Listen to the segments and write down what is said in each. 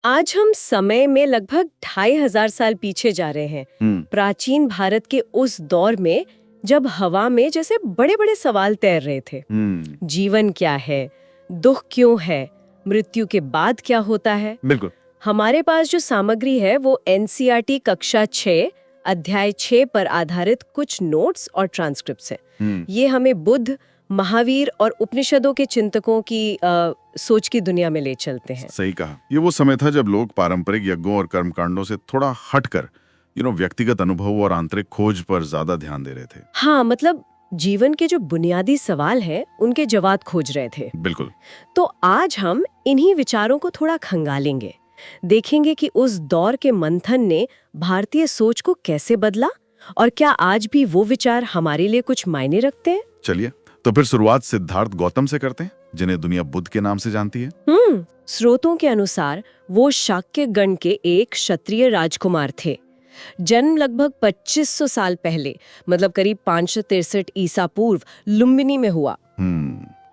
आज हम समय में लगभग 2500 साल पीछे जा रहे हैं। प्राचीन भारत के उस दौर में जब हवा में जैसे बड़े बड़े सवाल तैर रहे थे। जीवन क्या है, दुख क्यों है, मृत्यु के बाद क्या होता है। बिल्कुल। हमारे पास जो सामग्री है वो एनसीईआरटी कक्षा 6 अध्याय 6 पर आधारित कुछ नोट्स और ट्रांसक्रिप्ट्स हैं। ये हमें बुद्ध, महावीर और उपनिषदों के चिंतकों की सोच की दुनिया में ले चलते हैं। सही कहा। ये वो समय था जब लोग पारंपरिक यज्ञों और कर्मकांडों से थोड़ा हटकर व्यक्तिगत अनुभव और आंतरिक खोज पर ज्यादा ध्यान दे रहे थे। हाँ, मतलब जीवन के जो बुनियादी सवाल हैं उनके जवाब खोज रहे थे। बिल्कुल। तो आज हम इन्हीं विचारों को थोड़ा खंगालेंगे, देखेंगे कि उस दौर के मंथन ने भारतीय सोच को कैसे बदला और क्या आज भी वो विचार हमारे लिए कुछ मायने रखते हैं। चलिए, तो फिर शुरुआत सिद्धार्थ गौतम से करते हैं, जिन्हें दुनिया बुद्ध के नाम से जानती है। स्रोतों के अनुसार वो शाक्य गण के एक क्षत्रिय राजकुमार थे। जन्म लगभग 2500 साल पहले, मतलब करीब 563 ईसा पूर्व लुम्बिनी में हुआ।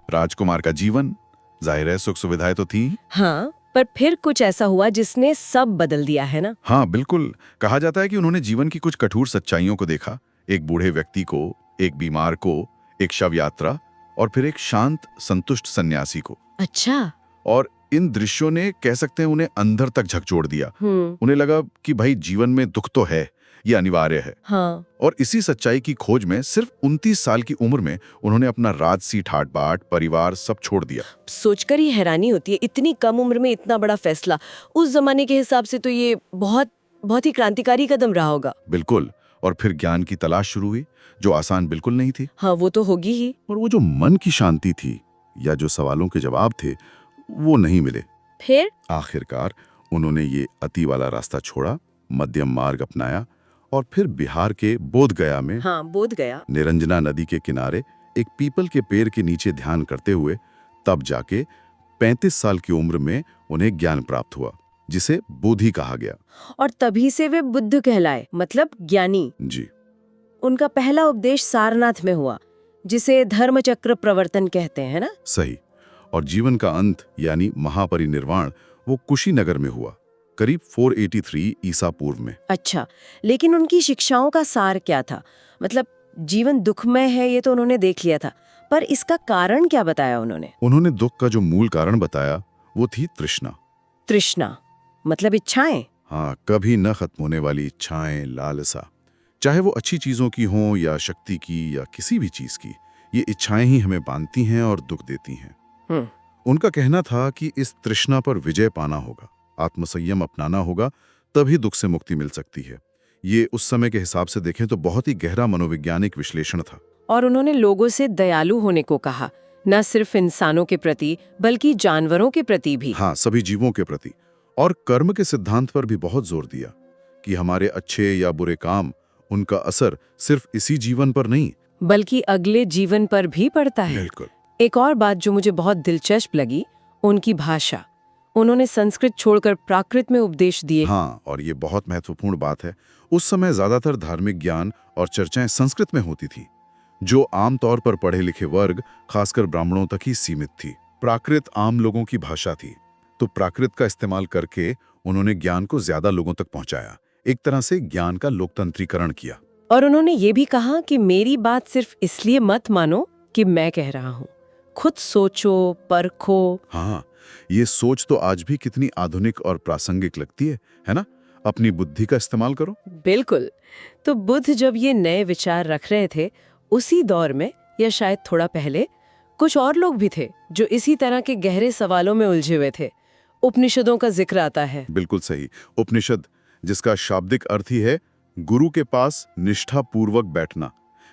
राजकुमार का जीवन, जाहिर है सुख सुविधाएं तो थी। हाँ, पर फिर कुछ ऐसा हुआ जिसने सब बदल दिया है ना। हाँ बिल्कुल। कहा जाता है कि उन्होंने जीवन की कुछ कठोर सच्चाइयों को देखा, एक बूढ़े व्यक्ति को, एक बीमार को, एक शव यात्रा और फिर एक शांत संतुष्ट सन्यासी को। अच्छा। और इन दृश्यों ने, कह सकते हैं, उन्हें अंदर तक झकझोर दिया। उन्हें लगा कि भाई जीवन में दुख तो है, ये अनिवार्य है। हाँ। और इसी सच्चाई की खोज में सिर्फ 29 साल की उम्र में उन्होंने अपना राजसी ठाट बाट, परिवार सब छोड़ दिया। सोचकर ही हैरानी होती है, इतनी कम उम्र में इतना बड़ा फैसला। उस जमाने के हिसाब से तो ये बहुत बहुत ही क्रांतिकारी कदम रहा होगा। बिल्कुल। और फिर ज्ञान की तलाश शुरू हुई, जो आसान बिल्कुल नहीं थी। हाँ, वो तो होगी ही। और वो जो मन की शांति थी या जो सवालों के जवाब थे, वो नहीं मिले। फिर आखिरकार उन्होंने ये अति वाला रास्ता छोड़ा, मध्यम मार्ग अपनाया और फिर बिहार के बोधगया में, हाँ, बोधगया, निरंजना नदी के किनारे एक पीपल के पेड़ के नीचे ध्यान करते हुए तब जाके 35 साल की उम्र में उन्हें ज्ञान प्राप्त हुआ, जिसे बोधि कहा गया। और तभी से वे बुद्ध कहलाए, मतलब ज्ञानी। जी। उनका पहला उपदेश सारनाथ में हुआ, जिसे धर्मचक्र प्रवर्तन कहते हैं ना। सही। और जीवन का अंत यानी महापरिनिर्वाण वो कुशीनगर में हुआ, करीब 483 ईसा पूर्व में। अच्छा, लेकिन उनकी शिक्षाओं का सार क्या था? मतलब जीवन दुखमय है ये तो उन्होंने देख लिया था, पर इसका कारण क्या बताया उन्होंने? उन्होंने दुख का जो मूल कारण बताया वो थी तृष्णा। तृष्णा मतलब इच्छाएं? हाँ, कभी न खत्म होने वाली इच्छाएं, लालसा, चाहे वो अच्छी चीजों की हों या शक्ति की या किसी भी चीज की। ये इच्छाएं ही हमें बांधती हैं और दुख देती हैं। उनका कहना था कि इस तृष्णा पर विजय पाना होगा, आत्मसंयम अपनाना होगा, तभी दुख से मुक्ति मिल सकती है। ये उस समय के हिसाब से देखें तो बहुत ही गहरा मनोवैज्ञानिक विश्लेषण था। और उन्होंने लोगों से दयालु होने को कहा, न सिर्फ इंसानों के प्रति बल्कि जानवरों के प्रति भी। हाँ, सभी जीवों के प्रति। और कर्म के सिद्धांत पर भी बहुत जोर दिया कि हमारे अच्छे या बुरे काम, उनका असर सिर्फ इसी जीवन पर नहीं बल्कि अगले जीवन पर भी पड़ता है। बिल्कुल। एक और बात जो मुझे बहुत दिलचस्प लगी, उनकी भाषा। उन्होंने संस्कृत छोड़कर प्राकृत में उपदेश दिए। हाँ, और ये बहुत महत्वपूर्ण बात है। उस समय ज्यादातर धार्मिक ज्ञान और चर्चाएं संस्कृत में होती थी, जो आमतौर पर पढ़े लिखे वर्ग, खासकर ब्राह्मणों तक ही सीमित थी। प्राकृत आम लोगों की भाषा थी, तो प्राकृत का इस्तेमाल करके उन्होंने ज्ञान को ज्यादा लोगों तक पहुंचाया, एक तरह से ज्ञान का लोकतंत्रीकरण किया। और उन्होंने ये भी कहा कि मेरी बात सिर्फ इसलिए मत मानो कि मैं कह रहा हूँ, खुद सोचो, परखो। हाँ, ये सोच तो आज भी कितनी आधुनिक और प्रासंगिक लगती है ना? अपनी बुद्धि का इस्तेमाल करो। बिल्कुल। तो बुद्ध जब ये नए विचार रख रहे थे, उसी दौर में या शायद थोड़ा पहले कुछ और लोग भी थे जो इसी तरह के गहरे सवालों में उलझे हुए थे। उपनिषदों का जिक्र आता है। बिल्कुल सही। उपनिषद, जिसका शाब्दिक अर्थ ही है गुरु के पास निष्ठा पूर्वक बैठना,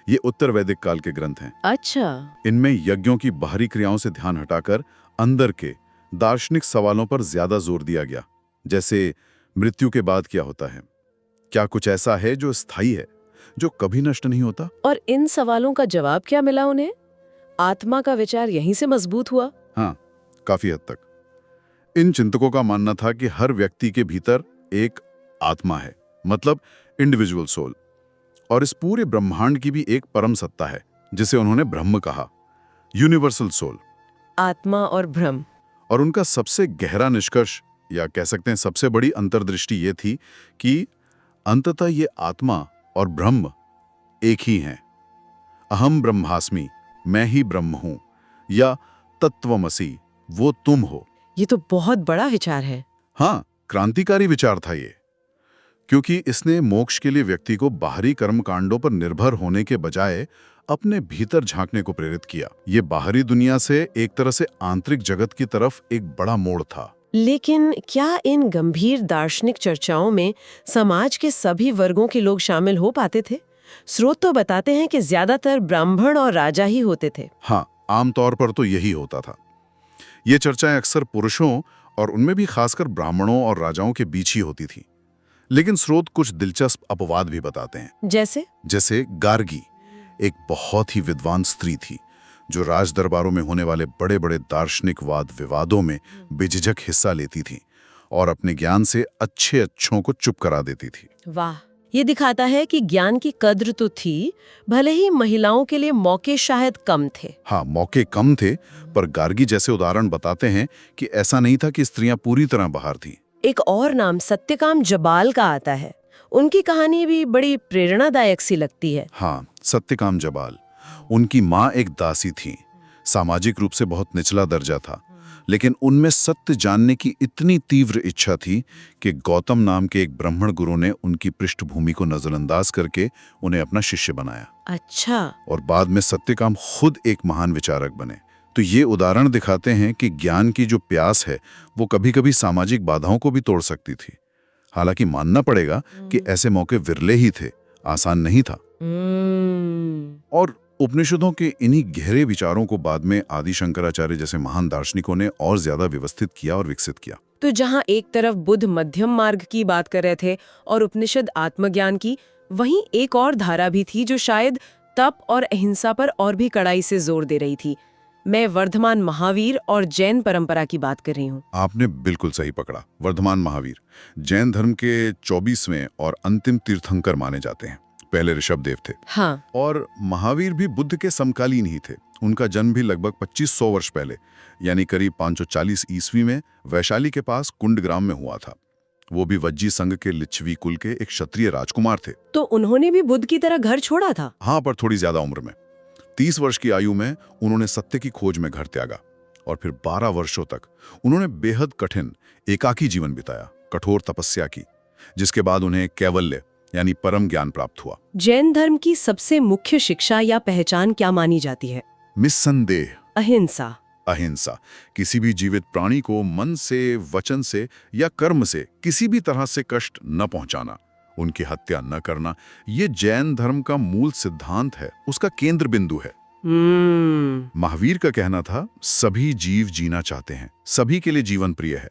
ये उत्तर वैदिक काल के ग्रंथ हैं। अच्छा। इनमें यज्ञों की बाहरी क्रियाओं से ध्यान हटाकर अंदर के दार्शनिक सवालों पर ज्यादा जोर दिया गया, जैसे मृत्यु के बाद क्या होता है, क्या कुछ ऐसा है जो स्थायी है, जो कभी नष्ट नहीं होता। और इन सवालों का जवाब क्या मिला उन्हें? आत्मा का विचार यहीं से मजबूत हुआ। हाँ, काफी हद तक। इन चिंतकों का मानना था कि हर व्यक्ति के भीतर एक आत्मा है, मतलब इंडिविजुअल सोल, और इस पूरे ब्रह्मांड की भी एक परम सत्ता है, जिसे उन्होंने ब्रह्म कहा, यूनिवर्सल सोल। आत्मा और ब्रह्म। और उनका सबसे गहरा निष्कर्ष या कह सकते हैं सबसे बड़ी अंतर्दृष्टि ये थी कि अंततः ये आत्मा और ब्रह्म एक ही हैं। अहम ब्रह्मास्मि, मैं ही ब्रह्म हूं, या तत्वमसि, वो तुम हो। ये तो बहुत बड़ा विचार है। हाँ, क्रांतिकारी विचार था ये, क्योंकि इसने मोक्ष के लिए व्यक्ति को बाहरी कर्मकांडों पर निर्भर होने के बजाय अपने भीतर झांकने को प्रेरित किया। ये बाहरी दुनिया से एक तरह से आंतरिक जगत की तरफ एक बड़ा मोड़ था। लेकिन क्या इन गंभीर दार्शनिक चर्चाओं में समाज के सभी वर्गों के लोग शामिल हो पाते थे? स्रोत तो बताते हैं कि ज्यादातर ब्राह्मण और राजा ही होते थे। हाँ, आमतौर पर तो यही होता था। ये चर्चाएं अक्सर पुरुषों और उनमें भी खासकर ब्राह्मणों और राजाओं के बीच ही होती थी। लेकिन स्रोत कुछ दिलचस्प अपवाद भी बताते हैं। जैसे गार्गी एक बहुत ही विद्वान स्त्री थी जो राज दरबारों में होने वाले बड़े बड़े दार्शनिक वाद विवादों में बेझिझक हिस्सा लेती थी और अपने ज्ञान से अच्छों को चुप करा देती थी। वाह, ये दिखाता है कि ज्ञान की कद्र तो थी, भले ही महिलाओं के लिए मौके शायद कम थे। हाँ, मौके कम थे, पर गार्गी जैसे उदाहरण बताते हैं कि ऐसा नहीं था कि स्त्रियां पूरी तरह बाहर थीं। एक और नाम सत्यकाम जबाल का आता है। उनकी कहानी भी बड़ी प्रेरणादायक सी लगती है। हाँ, सत्यकाम जबाल। उनकी माँ एक दासी थी, सामाजिक रूप से बहुत निचला दर्जा था, लेकिन उनमें सत्य जानने की इतनी तीव्र इच्छा थी कि गौतम नाम के एक ब्राह्मण गुरु ने उनकी पृष्ठभूमि को नजरअंदाज करके उन्हें अपना शिष्य बनाया। अच्छा। और बाद में सत्यकाम खुद एक महान विचारक बने। तो ये उदाहरण दिखाते हैं कि ज्ञान की जो प्यास है वो कभी-कभी सामाजिक बाधाओं को भी तोड़ सकती थी। हालांकि मानना पड़ेगा कि ऐसे मौके विरले ही थे, आसान नहीं था। और उपनिषदों के इन्हीं गहरे विचारों को बाद में आदि शंकराचार्य जैसे महान दार्शनिकों ने और ज्यादा व्यवस्थित किया और विकसित किया। तो जहाँ एक तरफ बुद्ध मध्यम मार्ग की बात कर रहे थे और उपनिषद आत्मज्ञान की, वहीं एक और धारा भी थी जो शायद तप और अहिंसा पर और भी कड़ाई से जोर दे रही थी। मैं वर्धमान महावीर और जैन परंपरा की बात कर रही हूँ। आपने बिल्कुल सही पकड़ा। वर्धमान महावीर जैन धर्म के 24वें और अंतिम तीर्थंकर माने जाते हैं। पहले ऋषभदेव थे। हाँ। और महावीर भी बुद्ध के समकालीन ही थे। उनका जन्म भी लगभग 2500 वर्ष पहले, यानी करीब 540 ईस्वी में वैशाली के पास कुंडग्राम में हुआ था। वो भी वज्जी संघ के लिच्छवी कुल के एक क्षत्रिय राजकुमार थे। तो उन्होंने भी बुद्ध की तरह घर छोड़ा था? हाँ, पर थोड़ी ज्यादा उम्र में। 30 वर्ष की आयु में उन्होंने सत्य की खोज में घर त्यागा और फिर 12 वर्षों तक उन्होंने बेहद कठिन एकाकी जीवन बिताया, कठोर तपस्या की, जिसके बाद उन्हें कैवल्य यानी परम ज्ञान प्राप्त हुआ। जैन धर्म की सबसे मुख्य शिक्षा या पहचान क्या मानी जाती है? निस्संदेह अहिंसा। अहिंसा, किसी भी जीवित प्राणी को मन से, वचन से या कर्म से किसी भी तरह से कष्ट न पहुंचाना, उनकी हत्या न करना, ये जैन धर्म का मूल सिद्धांत है, उसका केंद्र बिंदु है। महावीर का कहना था, सभी जीव जीना चाहते हैं, सभी के लिए जीवन प्रिय है।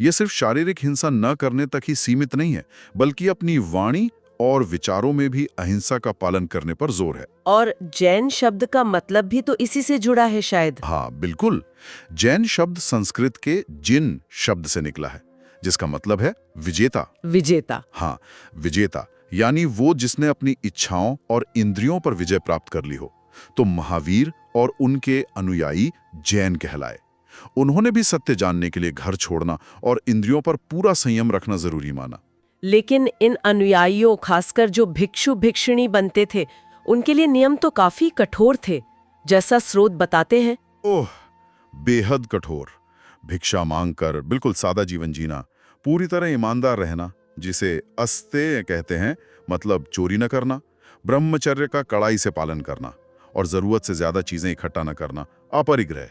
यह सिर्फ शारीरिक हिंसा न करने तक ही सीमित नहीं है, बल्कि अपनी वाणी और विचारों में भी अहिंसा का पालन करने पर जोर है। और जैन शब्द का मतलब भी तो इसी से जुड़ा है शायद। हाँ बिल्कुल, जैन शब्द संस्कृत के जिन शब्द से निकला है, जिसका मतलब है विजेता। विजेता। हाँ, विजेता यानी वो जिसने अपनी इच्छाओं और इंद्रियों पर विजय प्राप्त कर ली हो। तो महावीर और उनके अनुयायी जैन कहलाए। उन्होंने भी सत्य जानने के लिए घर छोड़ना और इंद्रियों पर पूरा संयम रखना जरूरी माना। लेकिन इन अनुयायियों, खासकर जो भिक्षु भिक्षुणी बनते थे, उनके लिए नियम तो काफी कठोर थे, जैसा स्रोत बताते हैं। ओह, बेहद कठोर। भिक्षा मांगकर बिल्कुल सादा जीवन जीना, पूरी तरह ईमानदार रहना, जिसे अस्तेय कहते हैं, मतलब चोरी न करना, ब्रह्मचर्य का कड़ाई से पालन करना और जरूरत से ज्यादा चीजें इकट्ठा न करना, अपरिग्रह।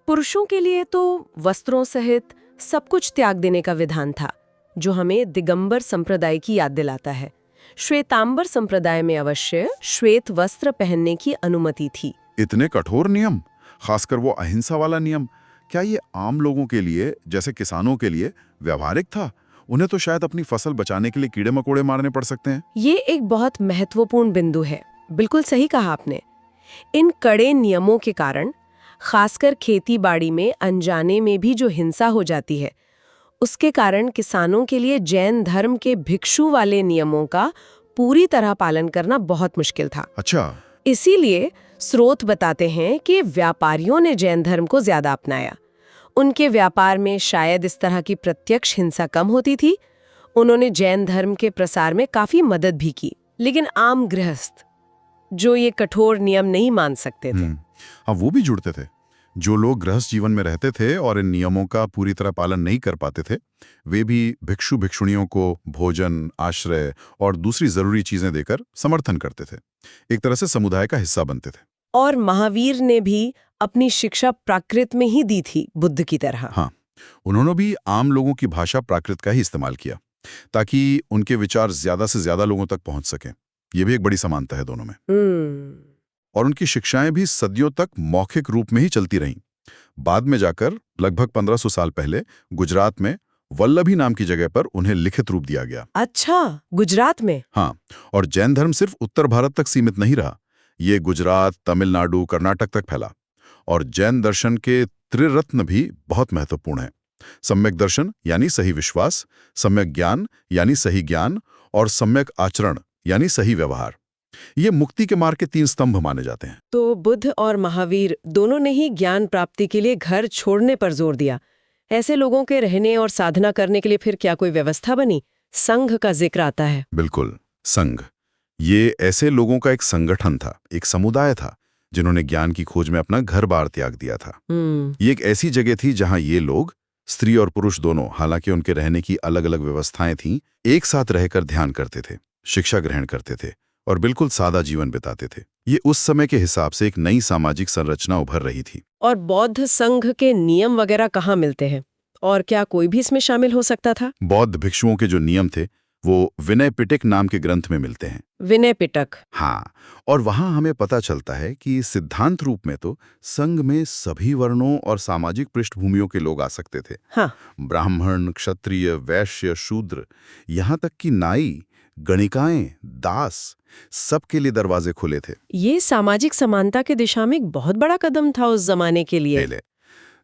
पुरुषों के लिए तो वस्त्रों सहित सब कुछ त्याग देने का विधान था, जो हमें दिगंबर संप्रदाय की याद दिलाता है। श्वेतांबर संप्रदाय में अवश्य श्वेत वस्त्र पहनने की अनुमति थी। इतने कठोर नियम, खासकर वो अहिंसा वाला नियम, क्या ये आम लोगों के लिए, जैसे किसानों के लिए व्यावहारिक था? उन्हें तो शायद अपनी फसल बचाने के लिए कीड़े मकोड़े मारने पड़ सकते हैं। ये एक बहुत महत्वपूर्ण बिंदु है। बिल्कुल सही कहा आपने। इन कड़े नियमों के कारण खासकर खेती बाड़ी में अनजाने में भी जो हिंसा हो जाती है, उसके कारण किसानों के लिए जैन धर्म के भिक्षु वाले नियमों का पूरी तरह पालन करना बहुत मुश्किल था। अच्छा। इसीलिए स्रोत बताते हैं कि व्यापारियों ने जैन धर्म को ज्यादा अपनाया। उनके व्यापार में शायद इस तरह की प्रत्यक्ष हिंसा कम होती थी। उन्होंने जैन धर्म के प्रसार में काफी मदद भी की, लेकिन आम गृहस्थ जो ये कठोर नियम नहीं मान सकते थे, हाँ, वो भी जुड़ते थे। जो लोग गृहस्थ जीवन में रहते थे और इन नियमों का पूरी तरह पालन नहीं कर पाते थे, वे भी भिक्षु भिक्षुणियों को भोजन, आश्रय और दूसरी जरूरी चीजें देकर समर्थन करते थे। एक तरह से समुदाय का हिस्सा बनते थे। और महावीर ने भी अपनी शिक्षा प्राकृत में ही दी थी, बुद्ध की तरह। हाँ, उन्होंने भी आम लोगों की भाषा प्राकृत का ही इस्तेमाल किया ताकि उनके विचार ज्यादा से ज्यादा लोगों तक पहुंच सकें। ये भी एक बड़ी समानता है दोनों में। और उनकी शिक्षाएं भी सदियों तक मौखिक रूप में ही चलती रहीं। बाद में जाकर लगभग 1500 साल पहले गुजरात में वल्लभी नाम की जगह पर उन्हें लिखित रूप दिया गया। अच्छा, गुजरात में? हाँ, और जैन धर्म सिर्फ उत्तर भारत तक सीमित नहीं रहा। ये गुजरात, तमिलनाडु, कर्नाटक तक फैला। और जैन दर्शन के त्रिरत्न भी बहुत महत्वपूर्ण हैं। सम्यक दर्शन यानी सही विश्वास, सम्यक ज्ञान यानी सही ज्ञान, और सम्यक आचरण यानी सही व्यवहार। ये मुक्ति के मार्ग के 3 स्तंभ माने जाते हैं। तो बुद्ध और महावीर दोनों ने ही ज्ञान प्राप्ति के लिए घर छोड़ने पर जोर दिया। ऐसे लोगों के रहने और साधना करने के लिए फिर क्या कोई व्यवस्था बनी? संघ का जिक्र आता है। बिल्कुल, संघ। ये ऐसे लोगों का एक संगठन था, एक समुदाय था, जिन्होंने ज्ञान की खोज में अपना घर-बार त्याग दिया था। ये एक ऐसी जगह थी जहां ये लोग, स्त्री और पुरुष दोनों, हालांकि उनके रहने की अलग-अलग व्यवस्थाएं थीं, एक साथ रहकर ध्यान करते थे, शिक्षा ग्रहण करते थे और बिल्कुल सादा जीवन बिताते थे। ये उस समय के हिसाब से एक नई सामाजिक संरचना उभर रही थी। और बौद्ध संघ के नियम वगैरह कहाँ मिलते हैं? और क्या कोई भी इसमें शामिल हो सकता था? बौद्ध भिक्षुओं के जो नियम थे वो विनय पिटक नाम के ग्रंथ में मिलते हैं। विनय पिटक? हाँ, और वहां हमें पता चलता है कि सिद्धांत रूप में तो संघ में सभी वर्णों और सामाजिक पृष्ठभूमियों के लोग आ सकते थे। हाँ। ब्राह्मण, क्षत्रिय, वैश्य, शूद्र, यहाँ तक कि नाई, गणिकाएं, दास, सबके लिए दरवाजे खुले थे। ये सामाजिक समानता की दिशा में एक बहुत बड़ा कदम था उस जमाने के लिए।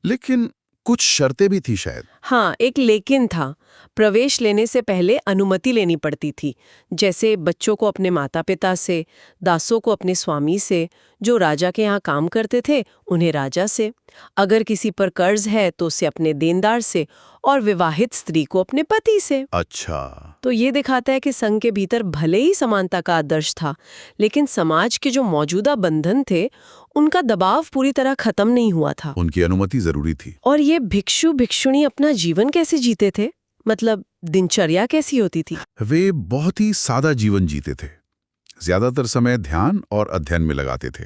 लेकिन कुछ शर्तें भी थी शायद। हाँ, एक लेकिन था। प्रवेश लेने से पहले अनुमति लेनी पड़ती थी, जैसे बच्चों को अपने माता पिता से, दासों को अपने स्वामी से, जो राजा के यहाँ काम करते थे उन्हें राजा से, अगर किसी पर कर्ज है तो उसे अपने देनदार से, और विवाहित स्त्री को अपने पति से। अच्छा, तो ये दिखाता है कि संघ के भीतर भले ही समानता का आदर्श था, लेकिन समाज के जो मौजूदा बंधन थे उनका दबाव पूरी तरह खत्म नहीं हुआ था। उनकी अनुमति जरूरी थी। और ये भिक्षु भिक्षुणी अपना जीवन कैसे जीते थे? मतलब दिनचर्या कैसी होती थी? वे बहुत ही सादा जीवन जीते थे। ज्यादातर समय ध्यान और अध्ययन में लगाते थे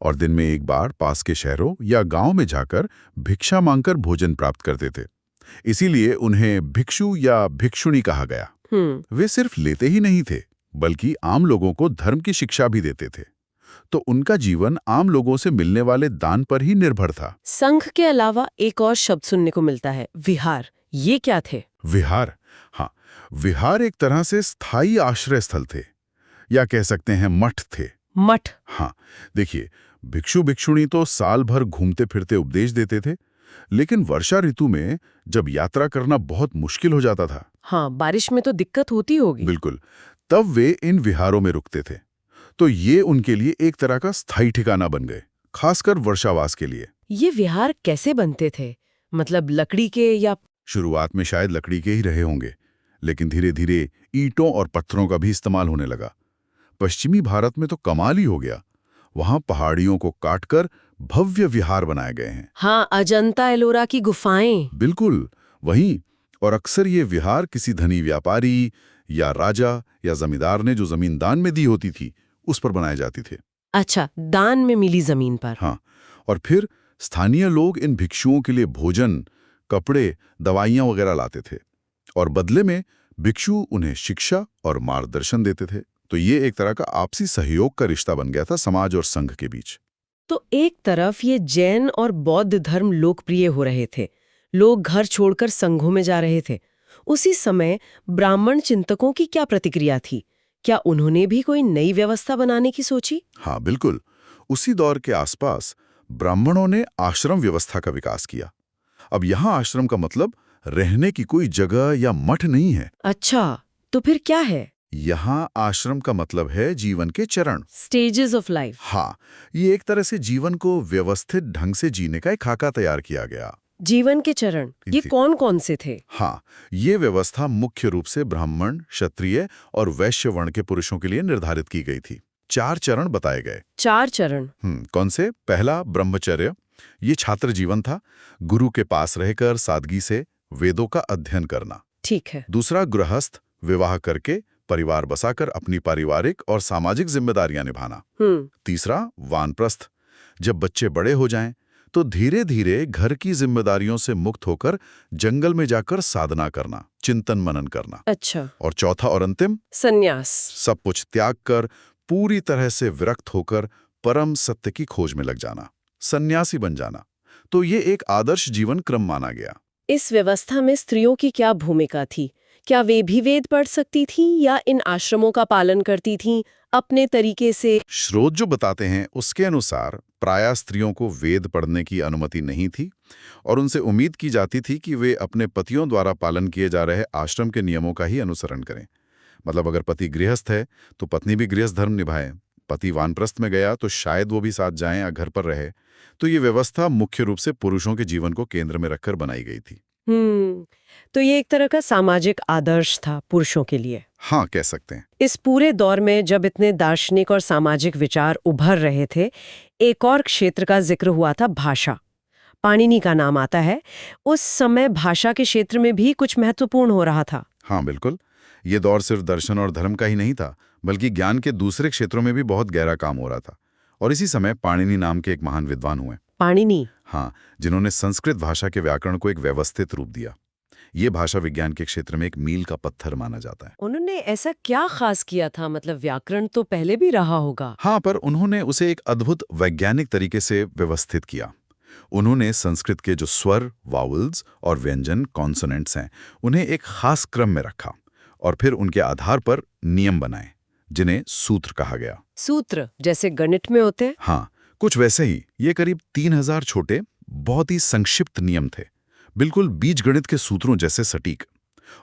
और दिन में एक बार पास के शहरों या गांव में जाकर भिक्षा मांगकर भोजन प्राप्त करते थे। इसीलिए उन्हें भिक्षु या भिक्षुणी कहा गया। वे सिर्फ लेते ही नहीं थे, बल्कि आम लोगों को धर्म की शिक्षा भी देते थे। तो उनका जीवन आम लोगों से मिलने वाले दान पर ही निर्भर था। संघ के अलावा एक और शब्द सुनने को मिलता है, विहार। ये क्या थे? विहार? हाँ, विहार एक तरह से स्थायी आश्रय स्थल थे, या कह सकते हैं मठ थे। मठ? हाँ, देखिए, भिक्षु भिक्षुणी तो साल भर घूमते फिरते उपदेश देते थे, लेकिन वर्षा ऋतु में जब यात्रा करना बहुत मुश्किल हो जाता था, हाँ, बारिश में तो दिक्कत होती होगी। बिल्कुल, तब वे इन विहारों में रुकते थे। तो ये उनके लिए एक तरह का स्थायी ठिकाना बन गए, खासकर वर्षावास के लिए। ये विहार कैसे बनते थे? मतलब लकड़ी के या? शुरुआत में शायद लकड़ी के ही रहे होंगे, लेकिन धीरे धीरे ईंटों और पत्थरों का भी इस्तेमाल होने लगा। पश्चिमी भारत में तो कमाल ही हो गया। वहां पहाड़ियों को काटकर भव्य विहार बनाए गए हैं। हाँ, अजंता एलोरा की गुफाएं। बिल्कुल वहीं। और अक्सर ये विहार किसी धनी व्यापारी या राजा या जमींदार ने जो जमीन दान में दी होती थी उस पर बनाए जाती थे। अच्छा, दान में मिली जमीन पर? हाँ, और फिर स्थानीय लोग इन भिक्षुओं के लिए भोजन, कपड़े, दवाइयां वगैरह लाते थे और बदले में भिक्षु उन्हें शिक्षा और मार्गदर्शन देते थे। तो ये एक तरह का आपसी सहयोग का रिश्ता बन गया था समाज और संघ के बीच। तो एक तरफ ये जैन और बौद्ध धर्म लोकप्रिय हो रहे थे, लोग घर छोड़कर संघों में जा रहे थे। उसी समय ब्राह्मण चिंतकों की क्या प्रतिक्रिया थी? क्या उन्होंने भी कोई नई व्यवस्था बनाने की सोची? हाँ, बिल्कुल। उसी दौर के आसपास ब्राह्मणों ने आश्रम व्यवस्था का विकास किया। अब यहाँ आश्रम का मतलब रहने की कोई जगह या मठ नहीं है। अच्छा, तो फिर क्या है? यहाँ आश्रम का मतलब है जीवन के चरण, स्टेजेस ऑफ लाइफ। हाँ, ये एक तरह से जीवन को व्यवस्थित ढंग से जीने का एक खाका तैयार किया गया। जीवन के चरण ये थी। कौन कौन से थे? हाँ, ये व्यवस्था मुख्य रूप से ब्राह्मण, क्षत्रिय और वैश्य वर्ण के पुरुषों के लिए निर्धारित की गई थी। 4 चरण बताए गए। 4 चरण? कौन से? पहला ब्रह्मचर्य, ये छात्र जीवन था, गुरु के पास रहकर सादगी से वेदों का अध्ययन करना। ठीक है। दूसरा गृहस्थ, विवाह करके परिवार बसाकर अपनी पारिवारिक और सामाजिक जिम्मेदारियां निभाना। तीसरा वानप्रस्थ, जब बच्चे बड़े हो जाएं तो धीरे धीरे घर की जिम्मेदारियों से मुक्त होकर जंगल में जाकर साधना करना, चिंतन मनन करना। अच्छा। और चौथा और अंतिम संन्यास, सब कुछ त्याग कर पूरी तरह से विरक्त होकर परम सत्य की खोज में लग जाना, सन्यासी बन जाना। तो ये एक आदर्श जीवन क्रम माना गया। इस व्यवस्था में स्त्रियों की क्या भूमिका थी? क्या वे भी वेद पढ़ सकती थीं या इन आश्रमों का पालन करती थीं अपने तरीके से? स्रोत जो बताते हैं उसके अनुसार प्रायः स्त्रियों को वेद पढ़ने की अनुमति नहीं थी और उनसे उम्मीद की जाती थी कि वे अपने पतियों द्वारा पालन किए जा रहे आश्रम के नियमों का ही अनुसरण करें। मतलब अगर पति गृहस्थ है तो पत्नी भी गृहस्थ धर्म निभाए, पति वानप्रस्थ में गया तो शायद वो भी साथ जाएं या घर पर रहे। तो ये व्यवस्था मुख्य रूप से पुरुषों के जीवन को केंद्र में रखकर बनाई गई थी। तो ये एक तरह का सामाजिक आदर्श था पुरुषों के लिए। हाँ, कह सकते हैं। इस पूरे दौर में जब इतने दार्शनिक और सामाजिक विचार उभर रहे थे, एक और क्षेत्र का जिक्र हुआ था, भाषा। पाणिनि का नाम आता है। उस समय भाषा के क्षेत्र में भी कुछ महत्वपूर्ण हो रहा था। हाँ, बिल्कुल। ये दौर सिर्फ दर्शन और धर्म का ही नहीं था, बल्कि ज्ञान के दूसरे क्षेत्रों में भी बहुत गहरा काम हो रहा था। और इसी समय पाणिनि नाम के एक महान विद्वान हुए। पाणिनि? हाँ, जिन्होंने संस्कृत भाषा के व्याकरण को एक व्यवस्थित रूप दिया। ये भाषा विज्ञान के क्षेत्र में एक मील का पत्थर माना जाता है। उन्होंने ऐसा क्या खास किया था? मतलब व्याकरण तो पहले भी रहा होगा। हाँ, पर उन्होंने उसे एक अद्भुत वैज्ञानिक तरीके से व्यवस्थित किया। उन्होंने संस्कृत के जो स्वर, वावल्स और व्यंजन, कॉन्सोनेंट्स हैं, उन्हें एक खास क्रम में रखा और फिर उनके आधार पर नियम बनाए, जिन्हें सूत्र कहा गया। सूत्र जैसे गणित में होते हैं? हाँ, कुछ वैसे ही। ये करीब 3000 छोटे, बहुत ही संक्षिप्त नियम थे, बिल्कुल बीजगणित के सूत्रों जैसे सटीक।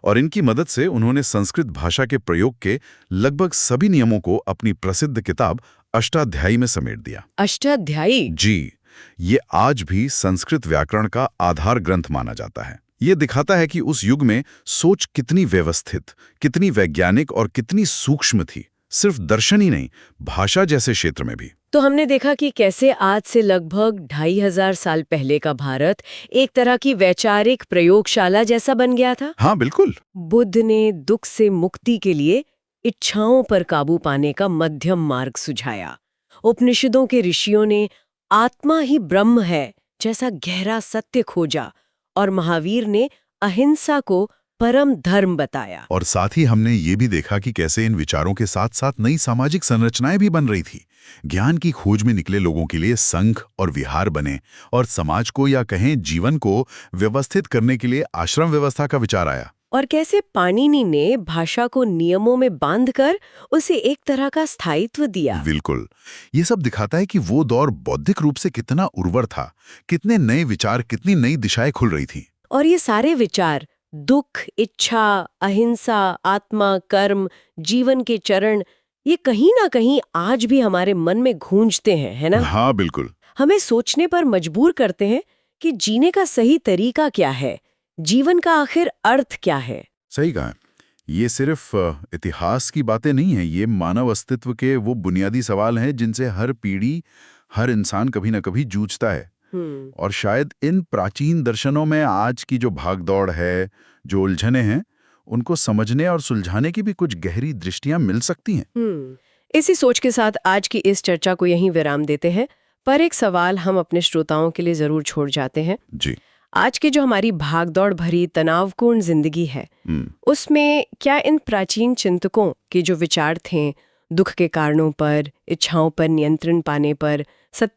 और इनकी मदद से उन्होंने संस्कृत भाषा के प्रयोग के लगभग सभी नियमों को अपनी प्रसिद्ध किताब अष्टाध्यायी में समेट दिया। अष्टाध्यायी? जी, ये आज भी संस्कृत व्याकरण का आधार ग्रंथ माना जाता है। ये दिखाता है कि उस युग में सोच कितनी व्यवस्थित, कितनी वैज्ञानिक और कितनी सूक्ष्म थी, सिर्फ दर्शन ही नहीं, भाषा जैसे क्षेत्र में भी। तो हमने देखा कि कैसे आज से लगभग 2500 साल पहले का भारत एक तरह की वैचारिक प्रयोगशाला जैसा बन गया था। हाँ, बिल्कुल। बुद्ध ने दुख से मुक्ति के लिए इच्छाओं पर काबू पाने का मध्यम मार्ग सुझाया। उपनिषदों के ऋषियों ने आत्मा ही ब्रह्म है जैसा गहरा सत्य खोजा और महावीर ने अहिंसा को परम धर्म बताया। और साथ ही हमने ये भी देखा कि कैसे इन विचारों के साथ साथ नई सामाजिक संरचनाएं भी बन रही थी। ज्ञान की खोज में निकले लोगों के लिए संघ और विहार बने और समाज को या कहें जीवन को व्यवस्थित करने के लिए आश्रम व्यवस्था का विचार आया। और कैसे पाणिनि ने भाषा को नियमों में बांधकर उसे एक तरह का स्थायित्व दिया। बिल्कुल। ये सब दिखाता है कि वो दौर बौद्धिक रूप से कितना उर्वर था, कितने नए विचार, कितनी नई दिशाएं खुल रही थी। और ये सारे विचार, दुख, इच्छा, अहिंसा, आत्मा, कर्म, जीवन के चरण, ये कहीं ना कहीं आज भी हमारे मन में गूंजते हैं, है ना? हाँ, बिल्कुल। हमें सोचने पर मजबूर करते हैं कि जीने का सही तरीका क्या है, जीवन का आखिर अर्थ क्या है। सही कहा। ये सिर्फ इतिहास की बातें नहीं है, ये मानव अस्तित्व के वो बुनियादी सवाल हैं जिनसे हर पीढ़ी, हर इंसान कभी ना कभी जूझता है। और शायद इन प्राचीन दर्शनों में आज की जो भागदौड़ है, जो उलझने हैं, उनको समझने और सुलझाने की भी कुछ गहरी दृष्टियां मिल सकती हैं। इसी सोच के साथ आज की इस चर्चा को यहीं विराम देते हैं, पर एक सवाल हम अपने श्रोताओं के लिए जरूर छोड़ जाते हैं। जी। आज की जो हमारी भागदौड़ भरी तनावपूर्ण जिंदगी है, उसमें क्या इन प्राचीन चिंतकों के जो विचार थे, दुख के कारणों पर, इच्छाओं पर नियंत्रण पाने पर, सत्य